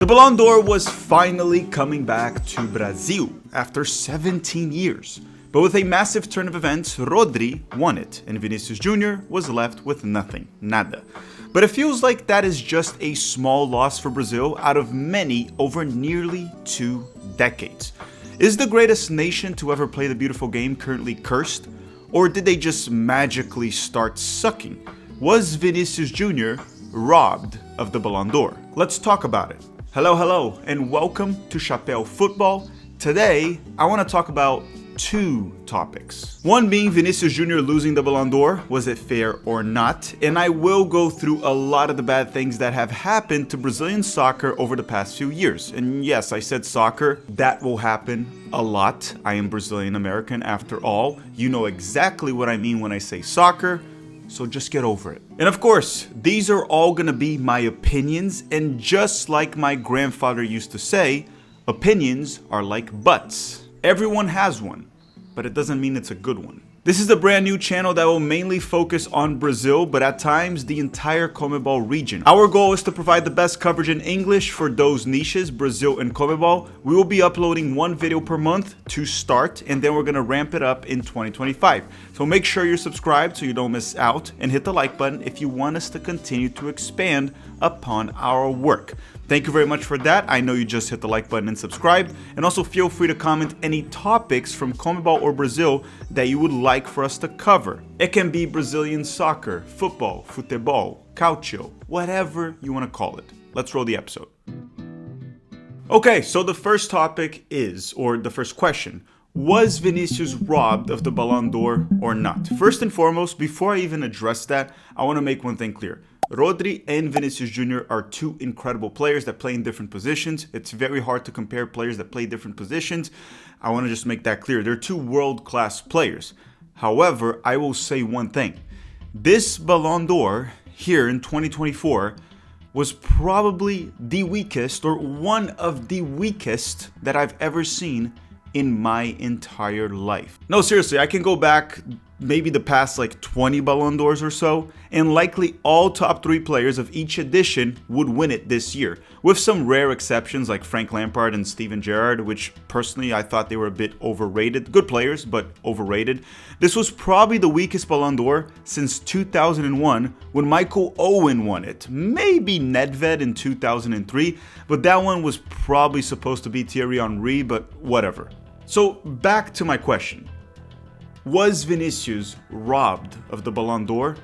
The Ballon d'Or was finally coming back to Brazil after 17 years. But with a massive turn of events, Rodri won it, and Vinicius Jr was left with nothing, nada. But it feels like that is just a small loss for Brazil out of many over nearly 2 decades. Is the greatest nation to ever play the beautiful game currently cursed? Or did they just magically start sucking? Was Vinicius Jr robbed of the Ballon d'Or? Let's talk about it. Hello, and welcome to Chapéu Football. Today, I want to talk about 2 topics. One being Vinicius Jr losing the Ballon d'Or, was it fair or not? And I will go through a lot of the bad things that have happened to Brazilian soccer over the past few years. And yes, I said soccer, that will happen a lot. I am Brazilian American after all. You know exactly what I mean when I say soccer. So just get over it. And of course, these are all gonna be my opinions, and just like my grandfather used to say, opinions are like butts. Everyone has one, but it doesn't mean it's a good one. This is a brand new channel that will mainly focus on Brazil, but at times the entire CONMEBOL region. Our goal is to provide the best coverage in English for those niches, Brazil and CONMEBOL. We will be uploading 1 video per month to start, and then we're gonna ramp it up in 2025. So make sure you're subscribed so you don't miss out, and hit the like button if you want us to continue to expand upon our work. Thank you very much for that. I know you just hit the like button and subscribed. And also feel free to comment any topics from CONMEBOL or Brazil that you would like for us to cover. It can be Brazilian soccer, football, futebol, calcio, whatever you want to call it. Let's roll the episode. Okay, so the first topic is, or the first question, was Vinicius robbed of the Ballon d'Or or not? First and foremost, before I even address that, I want to make one thing clear. Rodri and Vinicius Jr are 2 incredible players that play in different positions. It's very hard to compare players that play different positions. I want to just make that clear. They're 2 world-class players. However, I will say one thing. This Ballon d'Or here in 2024 was probably the weakest, or one of the weakest that I've ever seen in my entire life. No, seriously, I can go back maybe the past like 20 Ballon d'Ors or so, and likely all top 3 players of each edition would win it this year, with some rare exceptions like Frank Lampard and Steven Gerrard, which personally I thought they were a bit overrated. Good players, but overrated. This was probably the weakest Ballon d'Or since 2001 when Michael Owen won it. Maybe Nedved in 2003, but that one was probably supposed to be Thierry Henry, but whatever. So back to my question. Was Vinicius robbed of the Ballon d'Or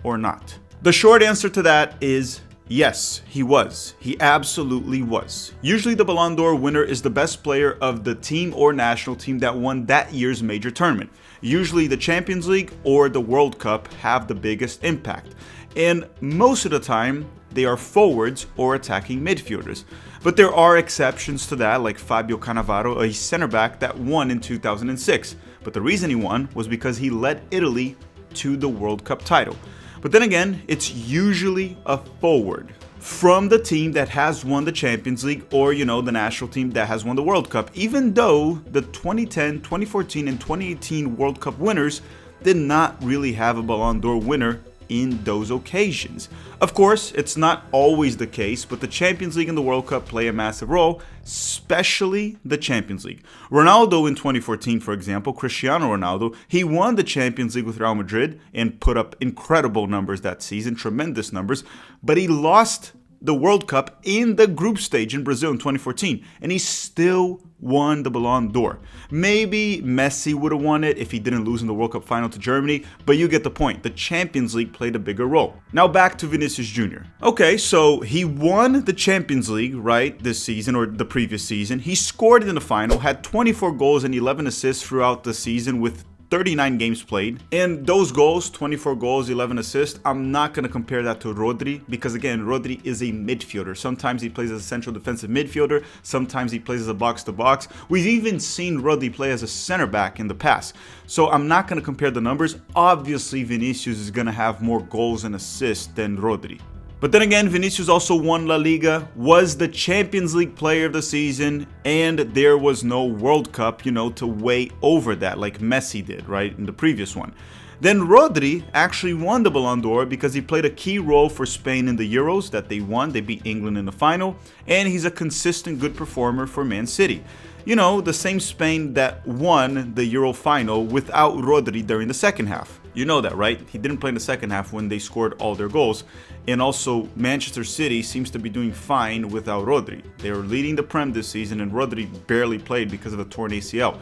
or not? The short answer to that is yes, he was. He absolutely was. Usually the Ballon d'Or winner is the best player of the team or national team that won that year's major tournament. Usually the Champions League or the World Cup have the biggest impact. And most of the time, they are forwards or attacking midfielders. But there are exceptions to that, like Fabio Cannavaro, a center back that won in 2006. But the reason he won was because he led Italy to the World Cup title. But then again, it's usually a forward from the team that has won the Champions League, or the national team that has won the World Cup, even though the 2010, 2014, and 2018 World Cup winners did not really have a Ballon d'Or winner in those occasions. Of course, it's not always the case, but the Champions League and the World Cup play a massive role, especially the Champions League. Ronaldo in 2014, for example, Cristiano Ronaldo, he won the Champions League with Real Madrid and put up incredible numbers that season, tremendous numbers, but he lost the World Cup in the group stage in Brazil in 2014, and he still won the Ballon d'Or. Maybe Messi would have won it if he didn't lose in the World Cup final to Germany, but you get the point. The Champions League played a bigger role. Now back to Vinicius Jr. Okay, so he won the Champions League, right, this season or the previous season. He scored in the final, had 24 goals and 11 assists throughout the season with 39 games played, and those goals, 24 goals, 11 assists, I'm not going to compare that to Rodri, because again, Rodri is a midfielder. Sometimes he plays as a central defensive midfielder, sometimes he plays as a box-to-box. We've even seen Rodri play as a center back in the past, so I'm not going to compare the numbers. Obviously, Vinicius is going to have more goals and assists than Rodri. But then again, Vinicius also won La Liga, was the Champions League player of the season, and there was no World Cup, to weigh over that like Messi did, right, in the previous one. Then Rodri actually won the Ballon d'Or because he played a key role for Spain in the Euros that they won. They beat England in the final, and he's a consistent good performer for Man City. You know, the same Spain that won the Euro final without Rodri during the second half. You know that, right? He didn't play in the second half when they scored all their goals. And also, Manchester City seems to be doing fine without Rodri. They were leading the Prem this season, and Rodri barely played because of a torn ACL.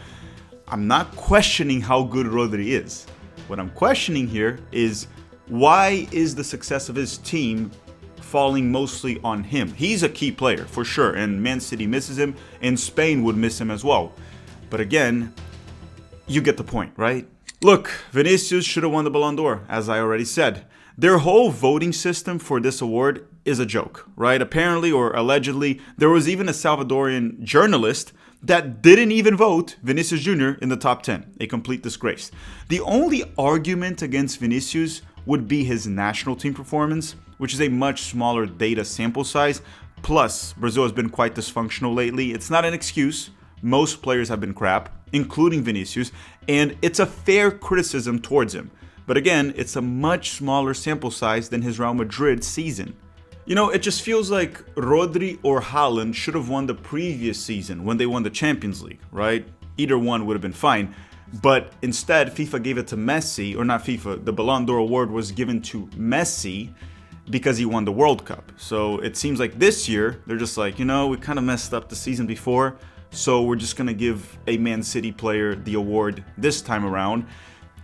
I'm not questioning how good Rodri is. What I'm questioning here is, why is the success of his team falling mostly on him? He's a key player for sure, and Man City misses him, and Spain would miss him as well. But again, you get the point, right? Look, Vinicius should have won the Ballon d'Or, as I already said. Their whole voting system for this award is a joke, right? Apparently, or allegedly, there was even a Salvadorian journalist that didn't even vote Vinicius Jr. in the top 10. A complete disgrace. The only argument against Vinicius would be his national team performance, which is a much smaller data sample size. Plus, Brazil has been quite dysfunctional lately. It's not an excuse. Most players have been crap, including Vinicius, and it's a fair criticism towards him. But again, it's a much smaller sample size than his Real Madrid season. You know, it just feels like Rodri or Haaland should have won the previous season when they won the Champions League, right? Either one would have been fine. But instead, FIFA gave it to Messi, or not FIFA, the Ballon d'Or award was given to Messi because he won the World Cup. So it seems like this year, they're just like, you know, we kind of messed up the season before, so we're just going to give a Man City player the award this time around.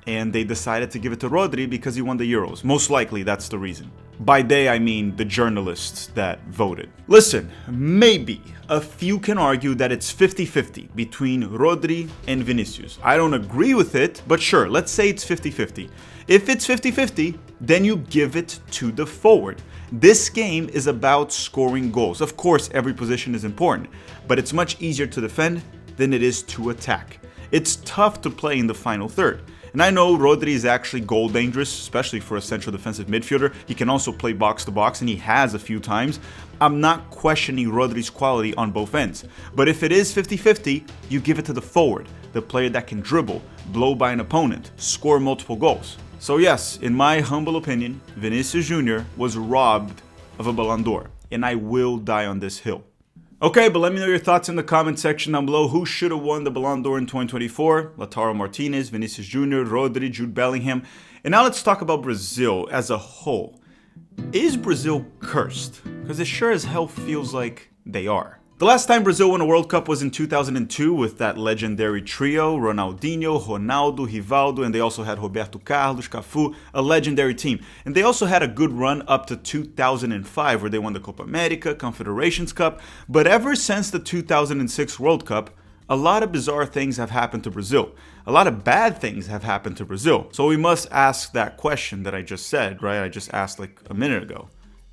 And they decided to give it to Rodri because he won the Euros. Most likely, that's the reason. By they, I mean the journalists that voted. Listen, maybe a few can argue that it's 50-50 between Rodri and Vinicius. I don't agree with it, but sure, let's say it's 50-50. If it's 50-50, then you give it to the forward. This game is about scoring goals. Of course, every position is important, but it's much easier to defend than it is to attack. It's tough to play in the final third. And I know Rodri is actually goal dangerous, especially for a central defensive midfielder. He can also play box to box, and he has a few times. I'm not questioning Rodri's quality on both ends. But if it is 50-50, you give it to the forward, the player that can dribble, blow by an opponent, score multiple goals. So yes, in my humble opinion, Vinicius Jr. was robbed of a Ballon d'Or, and I will die on this hill. Okay, but let me know your thoughts in the comment section down below. Who should have won the Ballon d'Or in 2024? Lautaro Martinez, Vinicius Jr., Rodri, Jude Bellingham. And now let's talk about Brazil as a whole. Is Brazil cursed? Because it sure as hell feels like they are. The last time Brazil won a World Cup was in 2002 with that legendary trio, Ronaldinho, Ronaldo, Rivaldo, and they also had Roberto Carlos, Cafu, a legendary team. And they also had a good run up to 2005 where they won the Copa America, Confederations Cup. But ever since the 2006 World Cup, a lot of bizarre things have happened to Brazil. A lot of bad things have happened to Brazil. So we must ask that question that I just said, right? I just asked like a minute ago.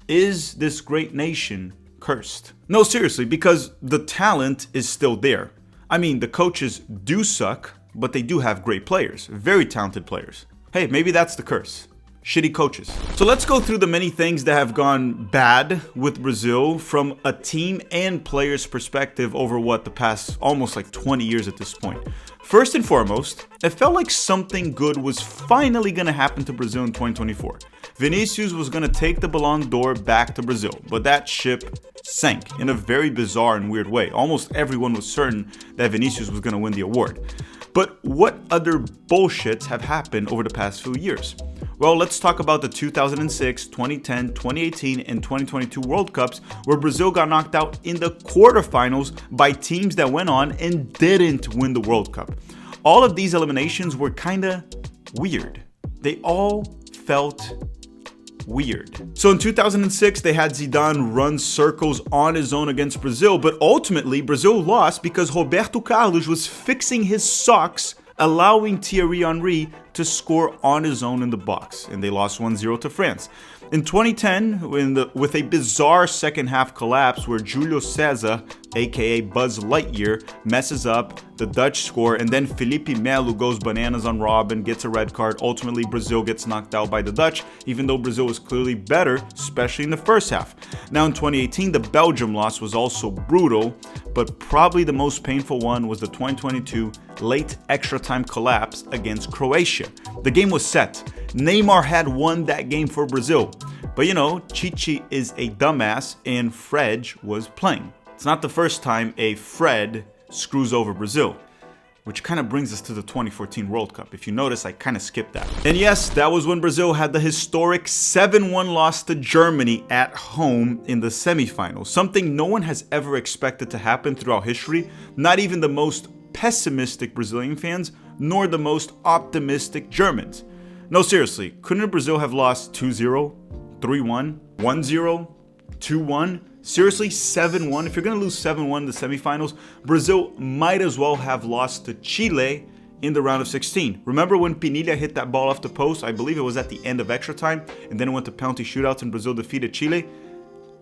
Is this great nation cursed? No, seriously, because the talent is still there. I mean, the coaches do suck, but they do have great players, very talented players. Hey, maybe that's the curse. Shitty coaches. So let's go through the many things that have gone bad with Brazil from a team and players' perspective over the past almost like 20 years at this point. First and foremost, it felt like something good was finally going to happen to Brazil in 2024. Vinicius was going to take the Ballon d'Or back to Brazil, but that ship sank in a very bizarre and weird way. Almost everyone was certain that Vinicius was going to win the award. But what other bullshits have happened over the past few years? Well, let's talk about the 2006, 2010, 2018, and 2022 World Cups where Brazil got knocked out in the quarterfinals by teams that went on and didn't win the World Cup. All of these eliminations were kinda weird. They all felt weird. So in 2006, they had Zidane run circles on his own against Brazil, but ultimately Brazil lost because Roberto Carlos was fixing his socks, allowing Thierry Henry to score on his own in the box, and they lost 1-0 to France. In 2010, with a bizarre second half collapse where Julio César, aka Buzz Lightyear, messes up, the Dutch score, and then Felipe Melo goes bananas on Robin, gets a red card. Ultimately, Brazil gets knocked out by the Dutch, even though Brazil was clearly better, especially in the first half. Now in 2018, the Belgium loss was also brutal, but probably the most painful one was the 2022 late extra time collapse against Croatia. The game was set. Neymar had won that game for Brazil. But you know, Chichi is a dumbass and Fred was playing. It's not the first time a Fred screws over Brazil. Which kind of brings us to the 2014 World Cup. If you notice, I kind of skipped that. And yes, that was when Brazil had the historic 7-1 loss to Germany at home in the semifinals. Something no one has ever expected to happen throughout history. Not even the most pessimistic Brazilian fans, nor the most optimistic Germans. No, seriously, couldn't Brazil have lost 2-0, 3-1, 1-0, 2-1? Seriously, 7-1? If you're going to lose 7-1 in the semifinals, Brazil might as well have lost to Chile in the round of 16. Remember when Pinilla hit that ball off the post? I believe it was at the end of extra time, and then it went to penalty shootouts and Brazil defeated Chile?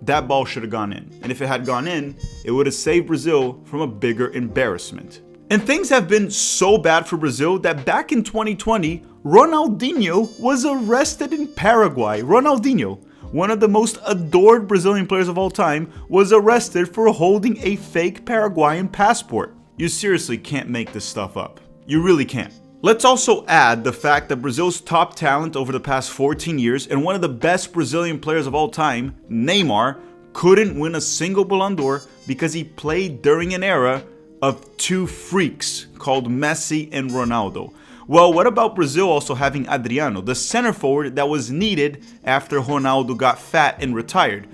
That ball should have gone in. And if it had gone in, it would have saved Brazil from a bigger embarrassment. And things have been so bad for Brazil that back in 2020, Ronaldinho was arrested in Paraguay. Ronaldinho, one of the most adored Brazilian players of all time, was arrested for holding a fake Paraguayan passport. You seriously can't make this stuff up. You really can't. Let's also add the fact that Brazil's top talent over the past 14 years and one of the best Brazilian players of all time, Neymar, couldn't win a single Ballon d'Or because he played during an era of two freaks called Messi and Ronaldo. Well, what about Brazil also having Adriano, the center forward that was needed after Ronaldo got fat and retired?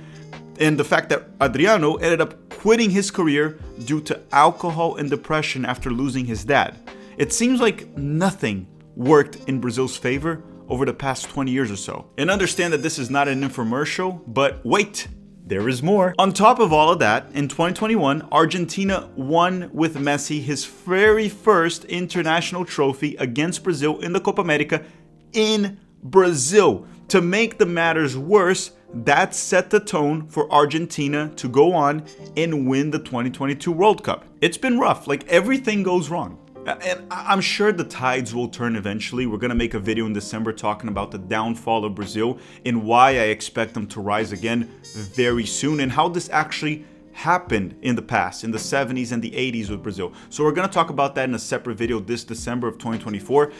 And the fact that Adriano ended up quitting his career due to alcohol and depression after losing his dad. It seems like nothing worked in Brazil's favor over the past 20 years or so. And understand that this is not an infomercial, but wait, there is more. On top of all of that, in 2021, Argentina won with Messi his very first international trophy against Brazil in the Copa America in Brazil. To make the matters worse, that set the tone for Argentina to go on and win the 2022 World Cup. It's been rough, like everything goes wrong. And I'm sure the tides will turn eventually. We're going to make a video in December talking about the downfall of Brazil and why I expect them to rise again very soon and how this actually happened in the past, in the 70s and the 80s with Brazil. So we're going to talk about that in a separate video this December of 2024.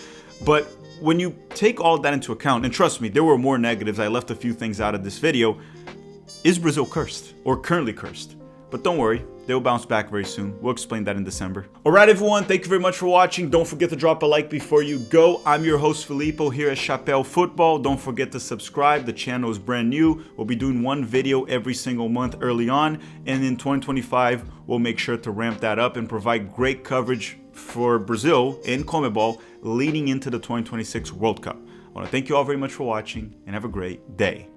But when you take all that into account, and trust me, there were more negatives. I left a few things out of this video. Is Brazil cursed or currently cursed? But don't worry, they'll bounce back very soon. We'll explain that in December. Alright everyone, thank you very much for watching. Don't forget to drop a like before you go. I'm your host Filippo here at Chapéu Football. Don't forget to subscribe. The channel is brand new. We'll be doing one video every single month early on. And in 2025, we'll make sure to ramp that up and provide great coverage for Brazil and CONMEBOL leading into the 2026 World Cup. I want to thank you all very much for watching and have a great day.